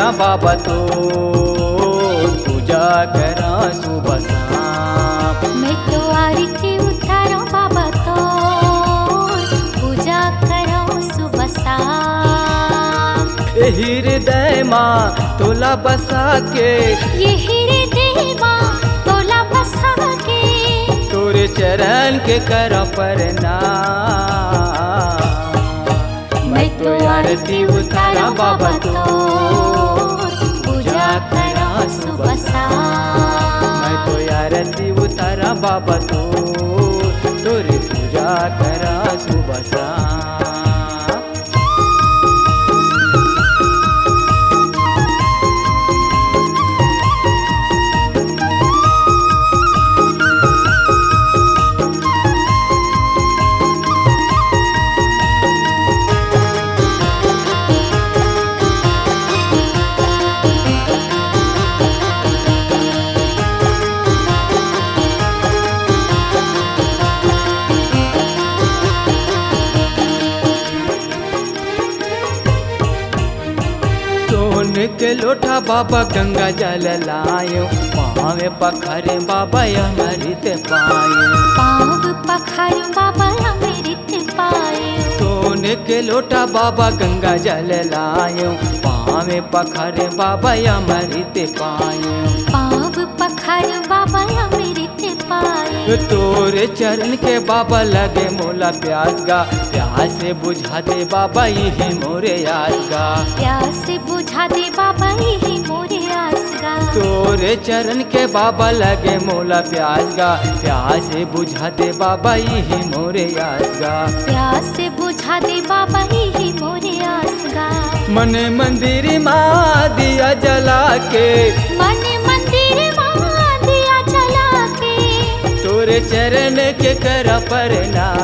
उतारा बाबा तो पूजा करा सुबह शाम। मैं तो आरती उतारूं बाबा तो पूजा करूं सुबह शाम। ए हृदय माँ तोला बसा के, ये हृदय माँ तोला बसा के, तोरे चरण के कर प्रणाम। मैं तो आरती उतारा बाबा तो पूजा करूं सुबह शाम। मैं तो आरती उतारा बाबा तो तोरे पूजा करा सुबह शाम। सोने के लोटा बाबा गंगा जल लायो, पावे पखरे बाबा अमृत पाए। पाँव पखारे बाबा अमृत पाए। सोने के लोटा बाबा गंगा जल लायो, पावे पखरे बाबा अमृत पाए। पाँव पखारे बाबा अमृत पाए। तोरे चरण के बाबा लगे मोला प्यास गा, प्यास से बुझा दे बाबा यही मोरे आस गा। प्यास बुझा दे बाबा यही मोरे आस गा। तोरे चरण के बाबा लगे मोला प्यास गा, प्यास से बुझा दे बाबा यही मोरे आस गा। प्यास बुझा दे बाबा यही मोरे आस गा। मन मंदिर माँ दिया जला के, मन मंदिर माँ दिया जला के, तोरे चरण के कर प्रणाम।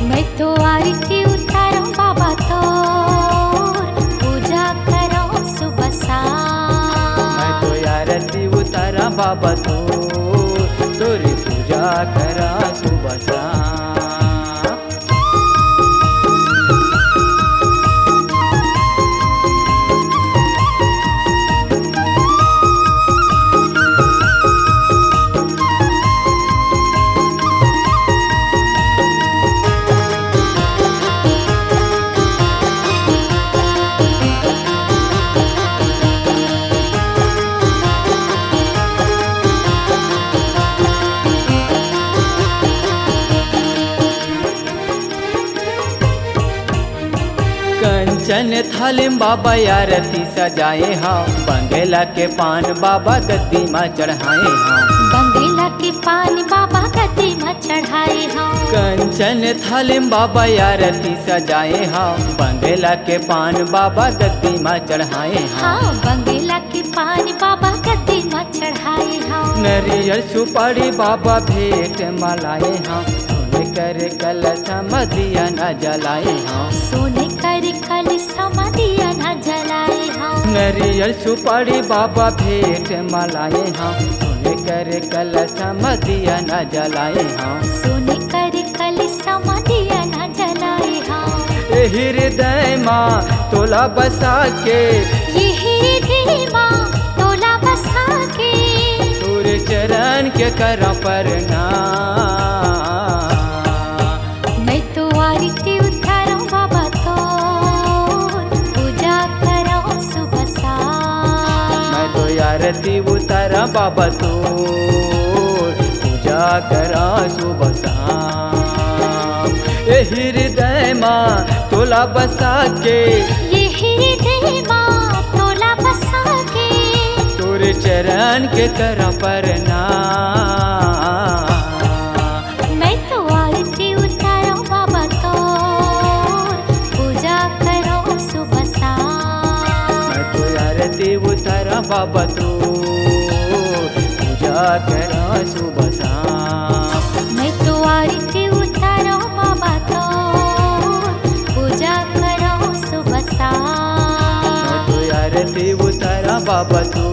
मैं तो आरती उतारूं बाबा तो पूजा करूं सुबह शाम। मैं तो आरती उतारा बाबा तो तोरी पूजा करा सुबह शाम। कंचन थाली बाबा आरती सजाए हाँ, बंगेला के पान बाबा गद्दी माँ चढ़ाए हाँ। बंगेला के पान बाबा गद्दी में चढ़ाए हाँ। कंचन थाली बाबा आरती सजाए हाँ, बंगेला के पान बाबा गद्दी माँ चढ़ाए हाँ। हाँ बंगेला के पान बाबा गद्दी में चढ़ाए हाँ। नरियल सुपारी बाबा भेंट मलाए हाँ, सोने कर कलश मदिया न जलाए हाँ। सोने कर कल समाधिया न जलाए हाँ। नरियल सुपारी बाबा भेंट मलाए हाँ, सोने कर कलश मदिया न जलाए हाँ। सोने कर कल समाधिया न जलाए हाँ। ए हृदय माँ तोला बसा के, ये हृदय माँ तोला बसा के, तोरे चरण के कर प्रणाम। मैं तो आरती उतारूं बाबा तो पूजा करूं सुबह शाम। मैं तो आरती उतारा बाबा तो पूजा करा सुबह शाम। ए हृदय माँ तोला बसा के, ये हृदय माँ तोला बसा के, तोरे चरण के कर प्रणाम। मैं तो आरती उतारूं बाबा तो पूजा करूं सुबह शाम। मैं तो आरती उतारा बाबा तो पूजा करा सुबह शाम। मैं तो आरती उतारूं बाबा तो पूजा करूं सुबह शाम। मैं तो आरती उतारा बाबा तो